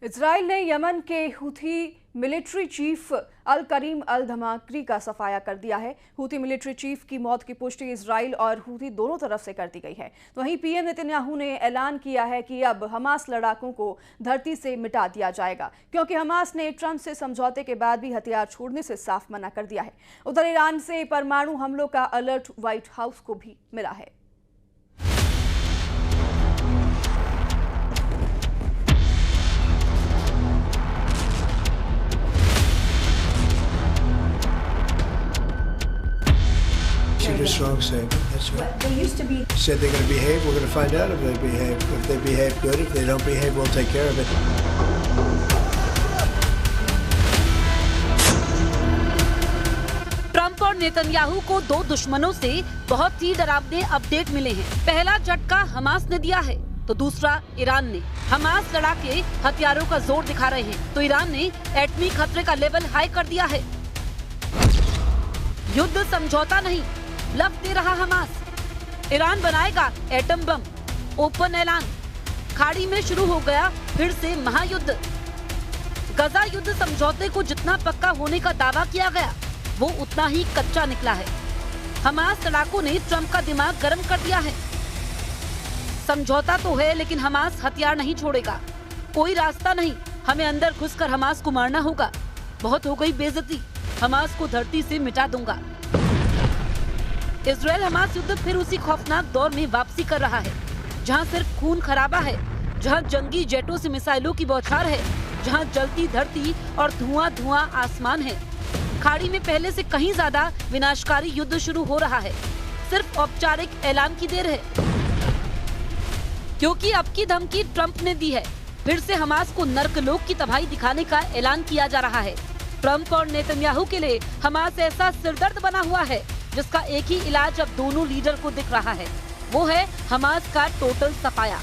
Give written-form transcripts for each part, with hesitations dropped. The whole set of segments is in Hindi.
इजराइल ने यमन के हुथी मिलिट्री चीफ अल करीम अल धमाकरी का सफाया कर दिया है। हुथी मिलिट्री चीफ की मौत की पुष्टि इजराइल और हुथी दोनों तरफ से कर दी गई है। तो वहीं पीएम नेतन्याहू ने ऐलान किया है कि अब हमास लड़ाकों को धरती से मिटा दिया जाएगा, क्योंकि हमास ने ट्रंप से समझौते के बाद भी हथियार छोड़ने से साफ मना कर दिया है। उधर ईरान से परमाणु हमलों का अलर्ट व्हाइट हाउस को भी मिला है। Shoot a strong statement. That's right. They used to be said they're going to behave. We're going to find out if they behave. If they behave good, if they don't behave, we'll take care of it. Trump और नेतन्याहू को दो दुश्मनों से बहुत ही डरावने अपडेट मिले हैं। पहला झटका हमास ने दिया है तो दूसरा ईरान ने। हमास लड़ाके हथियारों का जोर दिखा रहे हैं तो ईरान ने एटमी खतरे का लेवल हाई कर दिया है। युद्ध समझौता नहीं, ब्लफ दे रहा हमास। ईरान बनाएगा एटम बम, ओपन ऐलान। खाड़ी में शुरू हो गया फिर से महायुद्ध। गजा युद्ध समझौते को जितना पक्का होने का दावा किया गया वो उतना ही कच्चा निकला है। हमास लड़ाकों ने ट्रंप का दिमाग गर्म कर दिया है। समझौता तो है लेकिन हमास हथियार नहीं छोड़ेगा। कोई रास्ता नहीं, हमें अंदर घुसकर हमास को मारना होगा। बहुत हो गई बेइज्जती, हमास को धरती से मिटा दूंगा। इजराइल हमास युद्ध फिर उसी खौफनाक दौर में वापसी कर रहा है, जहां सिर्फ खून खराबा है, जहां जंगी जेटों से मिसाइलों की बौछार है, जहां जलती धरती और धुआं धुआं आसमान है। खाड़ी में पहले से कहीं ज्यादा विनाशकारी युद्ध शुरू हो रहा है। सिर्फ औपचारिक ऐलान की देर है, क्योंकि अब की धमकी ट्रंप ने दी है। फिर से हमास को नर्कलोक की तबाही दिखाने का ऐलान किया जा रहा है। ट्रंप और नेतन्याहू के लिए हमास ऐसा सिरदर्द बना हुआ है जिसका एक ही इलाज अब दोनों लीडर को दिख रहा है, वो है हमास का टोटल सफाया।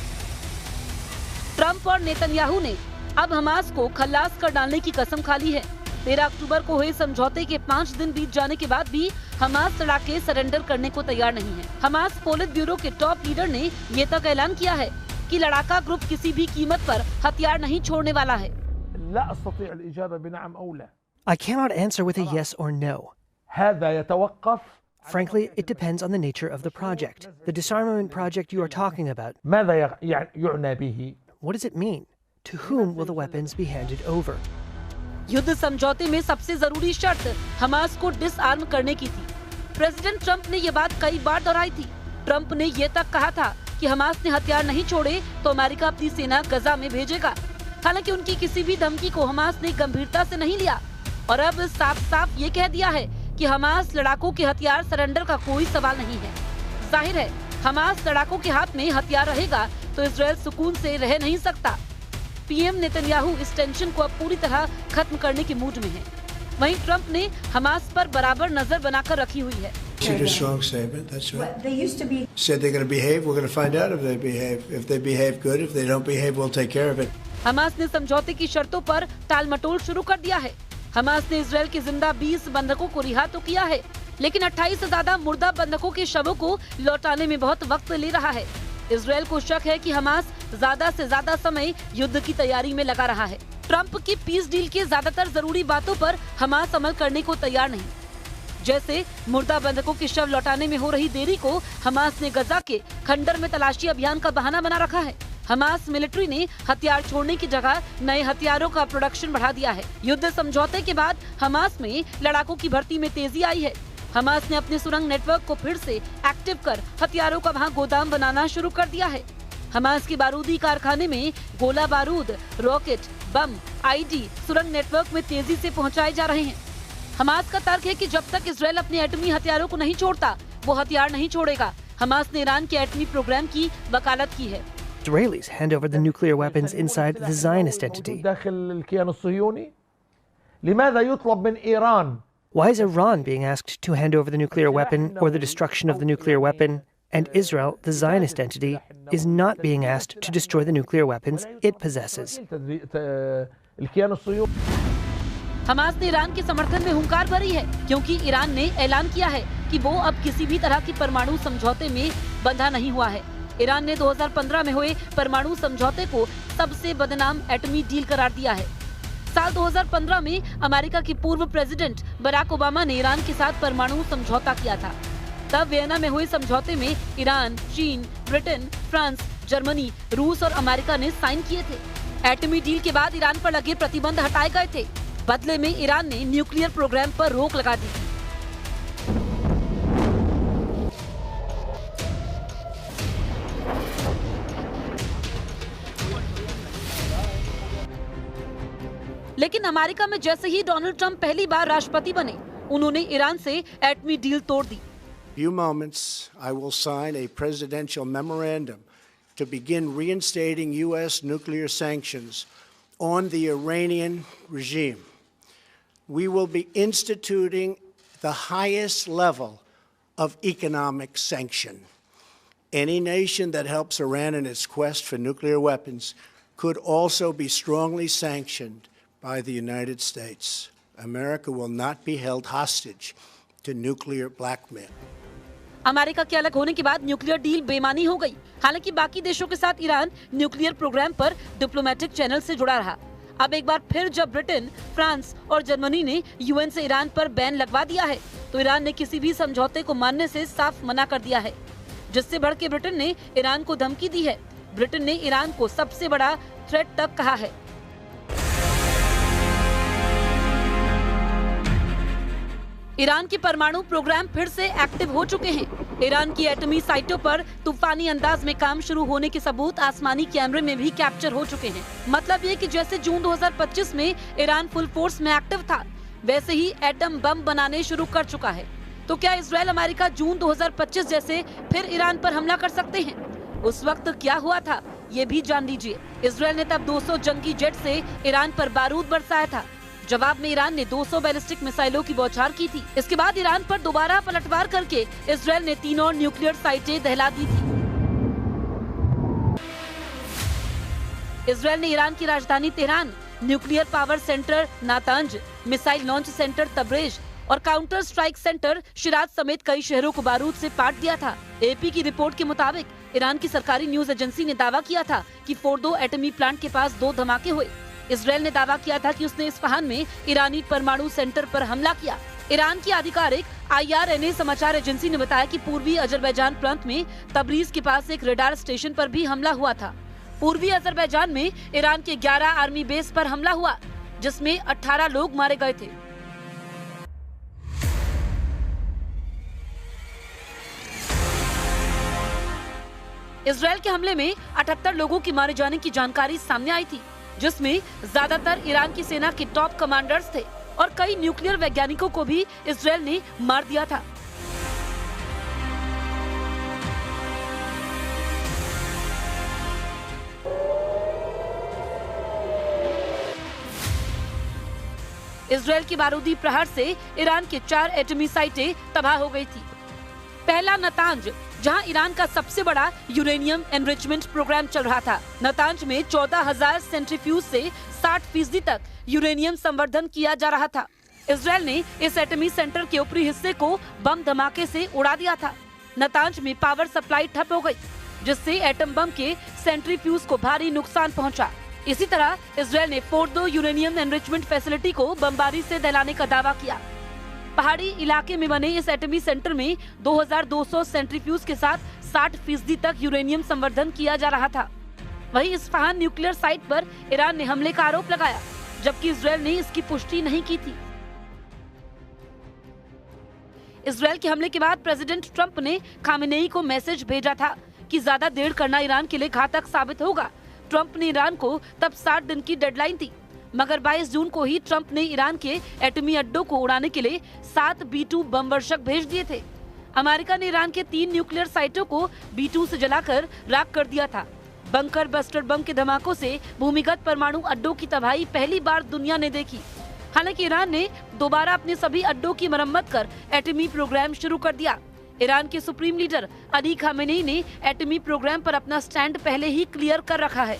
ट्रंप और नेतन्याहू ने अब हमास को खल्लास कर डालने की कसम खा ली है। 13 अक्टूबर को हुए समझौते के 5 दिन बीत जाने के बाद भी हमास लड़ाके सरेंडर करने को तैयार नहीं है। हमास पोलित ब्यूरो के टॉप लीडर ने ये तक ऐलान किया है कि लड़ाका ग्रुप किसी भी कीमत पर हथियार नहीं छोड़ने वाला है। I cannot answer with a yes or no. Frankly, it depends on the nature of the project. The disarmament project you are talking about. What does it mean? To whom will the weapons be handed over? युद्ध समझौते में सबसे जरूरी शर्त हमास को डिसआर्म करने की थी। प्रेसिडेंट ट्रंप ने ये बात कई बार दोहराई थी। ट्रंप ने ये तक कहा था कि हमास ने हथियार नहीं छोड़े तो अमेरिका अपनी सेना गजा में भेजेगा। हालांकि उनकी किसी भी धमकी को हमास ने गंभीरता से नहीं लिया और अब साफ साफ ये कह दिया है कि हमास लड़ाकों के हथियार सरेंडर का कोई सवाल नहीं है। जाहिर है हमास लड़ाकों के हाथ में हथियार रहेगा तो इजराइल सुकून से रह नहीं सकता। पीएम नेतन्याहू इस टेंशन को अब पूरी तरह खत्म करने के मूड में है। वहीं ट्रंप ने हमास पर बराबर नजर बनाकर रखी हुई है। Shoot a strong statement. That's right. They used to be said they're going to behave. We're going to find out if they behave. If they behave good, if they don't behave, we'll take care of it. Hamas ने समझौते की शर्तों पर टालमटोल शुरू कर दिया है। हमास ने इजराइल के जिंदा 20 बंधकों को रिहा तो किया है, लेकिन 28 से ज्यादा मुर्दा बंधकों के शवों को लौटाने में बहुत वक्त ले रहा है। इजराइल को शक है कि हमास ज्यादा से ज्यादा समय युद्ध की तैयारी में लगा रहा है। ट्रंप की पीस डील के ज्यादातर जरूरी बातों पर हमास अमल करने को तैयार नहीं, जैसे मुर्दा बंधकों के शव लौटाने में हो रही देरी को हमास ने गजा के खंडर में तलाशी अभियान का बहाना बना रखा है। हमास मिलिट्री ने हथियार छोड़ने की जगह नए हथियारों का प्रोडक्शन बढ़ा दिया है। युद्ध समझौते के बाद हमास में लड़ाकों की भर्ती में तेजी आई है। हमास ने अपने सुरंग नेटवर्क को फिर से एक्टिव कर हथियारों का वहां गोदाम बनाना शुरू कर दिया है। हमास के बारूदी कारखाने में गोला बारूद, रॉकेट, बम, आईडी सुरंग नेटवर्क में तेजी से पहुंचाए जा रहे हैं। हमास का तर्क है कि जब तक इजराइल अपने एटमी हथियारों को नहीं छोड़ता वो हथियार नहीं छोड़ेगा। हमास ने ईरान के एटमी प्रोग्राम की वकालत की है। Israelis hand over the nuclear weapons inside the Zionist entity. Why is Iran being asked to hand over the nuclear weapon or the destruction of the nuclear weapon, and Israel, the Zionist entity, is not being asked to destroy the nuclear weapons it possesses? Hamas ने ईरान के समर्थन में हुंकार भरी है, क्योंकि ईरान ने ऐलान किया है कि वो अब किसी भी तरह की परमाणु समझौते में बंधा नहीं हुआ है। ईरान ने 2015 में हुए परमाणु समझौते को सबसे बदनाम एटमी डील करार दिया है। साल 2015 में अमेरिका के पूर्व प्रेसिडेंट बराक ओबामा ने ईरान के साथ परमाणु समझौता किया था। तब वियना में हुए समझौते में ईरान, चीन, ब्रिटेन, फ्रांस, जर्मनी, रूस और अमेरिका ने साइन किए थे। एटमी डील के बाद ईरान पर लगे प्रतिबंध हटाए गए थे। बदले में ईरान ने न्यूक्लियर प्रोग्राम पर रोक लगा दी थी। लेकिन अमेरिका में जैसे ही डोनाल्ड ट्रंप पहली बार राष्ट्रपति बने, उन्होंने ईरान से एटमी डील तोड़ दी। Few moments, I will sign a presidential memorandum to begin reinstating U.S. nuclear sanctions on the Iranian regime. We will be instituting the highest level of economic sanction. Any nation that helps Iran in its quest for nuclear weapons could also be strongly sanctioned by the United States. America will not be held hostage to nuclear blackmail. America के अलग होने के बाद न्यूक्लियर डील बेमानी हो गई। हालांकि बाकी देशों के साथ ईरान न्यूक्लियर प्रोग्राम पर डिप्लोमेटिक चैनल से जुड़ा रहा। अब एक बार फिर जब ब्रिटेन, फ्रांस और जर्मनी ने यूएन से ईरान पर बैन लगवा दिया है, तो ईरान ने किसी भी समझौते को मानने से साफ मना कर दिया है, जिससे भड़के ब्रिटेन ने ईरान को धमकी दी है। ब्रिटेन ने ईरान को सबसे बड़ा थ्रेट तक कहा है। ईरान के परमाणु प्रोग्राम फिर से एक्टिव हो चुके हैं। ईरान की एटमी साइटों पर तूफानी अंदाज में काम शुरू होने के सबूत आसमानी कैमरे में भी कैप्चर हो चुके हैं। मतलब ये कि जैसे जून 2025 में ईरान फुल फोर्स में एक्टिव था, वैसे ही एटम बम बनाने शुरू कर चुका है। तो क्या इजराइल अमेरिका जून 2025 जैसे फिर ईरान पर हमला कर सकते हैं? उस वक्त क्या हुआ था, ये भी जान लीजिए। इजराइल ने तब 200 जंगी जेट से ईरान पर बारूद बरसाया था। जवाब में ईरान ने 200 बैलिस्टिक मिसाइलों की बौछार की थी। इसके बाद ईरान पर दोबारा पलटवार करके इजराइल ने 3 और न्यूक्लियर साइटें दहला दी थी। इजराइल ने ईरान की राजधानी Tehran, nuclear power centre Natanz, missile launch centre Tabriz और काउंटर स्ट्राइक सेंटर शिराज समेत कई शहरों को बारूद से पाट दिया था। एपी की रिपोर्ट के मुताबिक ईरान की सरकारी न्यूज एजेंसी ने दावा किया था कि फोर्डो एटमी प्लांट के पास 2 धमाके हुए। इजराइल ने दावा किया था कि उसने इस्फहान में ईरानी परमाणु सेंटर पर हमला किया। ईरान की आधिकारिक IRNA समाचार एजेंसी ने बताया कि पूर्वी अजरबैजान प्रांत में तबरीज के पास एक रडार स्टेशन पर भी हमला हुआ था। पूर्वी अजरबैजान में ईरान के 11 आर्मी बेस पर हमला हुआ, जिसमें 18 लोग मारे गए थे। इजराइल के हमले में 78 लोगों की मारे जाने की जानकारी सामने आई थी, जिसमें ज्यादातर ईरान की सेना के टॉप कमांडर्स थे और कई न्यूक्लियर वैज्ञानिकों को भी इजराइल ने मार दिया था। इजराइल की बारूदी प्रहार से ईरान के 4 एटमी साइटें तबाह हो गई थी। पहला नातांज, जहां ईरान का सबसे बड़ा यूरेनियम एनरिचमेंट प्रोग्राम चल रहा था। नातांज में 14,000 सेंट्रीफ्यूज से 60% तक यूरेनियम संवर्धन किया जा रहा था। इजराइल ने इस एटमी सेंटर के ऊपरी हिस्से को बम धमाके से उड़ा दिया था। नातांज में पावर सप्लाई ठप हो गई, जिससे एटम बम के सेंट्रीफ्यूज को भारी नुकसान पहुंचा। इसी तरह इजराइल ने फोर्डो यूरेनियम एनरिचमेंट फैसिलिटी को बमबारी से दहलाने का दावा किया। पहाड़ी इलाके में बने इस एटमी सेंटर में 2200 सेंट्रीफ्यूज के साथ 60% तक यूरेनियम संवर्धन किया जा रहा था। वहीं इस्फहान न्यूक्लियर साइट पर ईरान ने हमले का आरोप लगाया, जबकि इजराइल ने इसकी पुष्टि नहीं की थी। इजराइल के हमले के बाद प्रेसिडेंट ट्रंप ने खामेनेई को मैसेज भेजा था कि ज्यादा देर करना ईरान के लिए घातक साबित होगा। ट्रंप ने ईरान को तब 60 दिन की डेडलाइन थी, मगर 22 जून को ही ट्रंप ने ईरान के एटमी अड्डों को उड़ाने के लिए 7 B-2 बम वर्षक भेज दिए थे। अमेरिका ने ईरान के 3 न्यूक्लियर साइटों को B-2 से जलाकर राख कर दिया था। बंकर बस्टर बम के धमाकों से भूमिगत परमाणु अड्डों की तबाही पहली बार दुनिया ने देखी। हालांकि ईरान ने दोबारा अपने सभी अड्डों की मरम्मत कर एटमी प्रोग्राम शुरू कर दिया। ईरान के सुप्रीम लीडर अली खामेनेई ने एटमी प्रोग्राम पर अपना स्टैंड पहले ही क्लियर कर रखा है।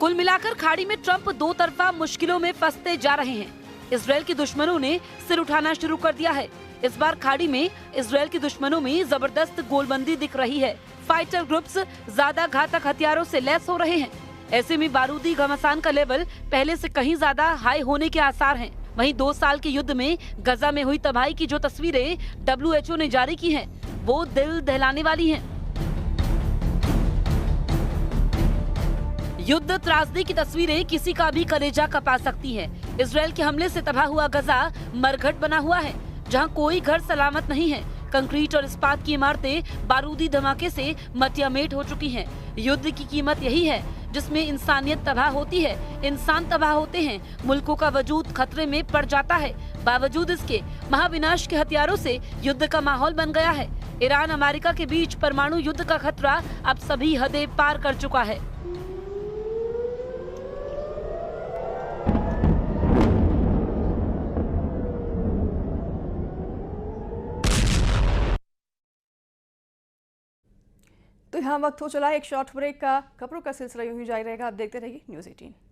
कुल मिलाकर खाड़ी में ट्रंप दो तरफा मुश्किलों में फंसते जा रहे हैं। इजरायल के दुश्मनों ने सिर उठाना शुरू कर दिया है। इस बार खाड़ी में इजरायल के दुश्मनों में जबरदस्त गोलबंदी दिख रही है। फाइटर ग्रुप्स ज्यादा घातक हथियारों से लैस हो रहे हैं। ऐसे में बारूदी घमासान का लेवल पहले से कहीं ज्यादा हाई होने के आसार हैं। वहीं 2 साल के युद्ध में गजा में हुई तबाही की जो तस्वीरें WHO ने जारी की हैं, वो दिल दहलाने वाली हैं। युद्ध त्रासदी की तस्वीरें किसी का भी कलेजा कपा सकती हैं। इजरायल के हमले से तबाह हुआ गजा मरघट बना हुआ है, जहां कोई घर सलामत नहीं है। कंक्रीट और इस्पात की इमारतें बारूदी धमाके से मटियामेट हो चुकी हैं। युद्ध की कीमत यही है जिसमें इंसानियत तबाह होती है, इंसान तबाह होते हैं, मुल्कों का वजूद खतरे में पड़ जाता है। बावजूद इसके महाविनाश के हथियारों से युद्ध का माहौल बन गया है। ईरान अमेरिका के बीच परमाणु युद्ध का खतरा अब सभी हदें पार कर चुका है। तो यहाँ वक्त हो चला है एक शॉर्ट ब्रेक का। खबरों का सिलसिला यूं ही जारी रहेगा। आप देखते रहिए न्यूज़ 18।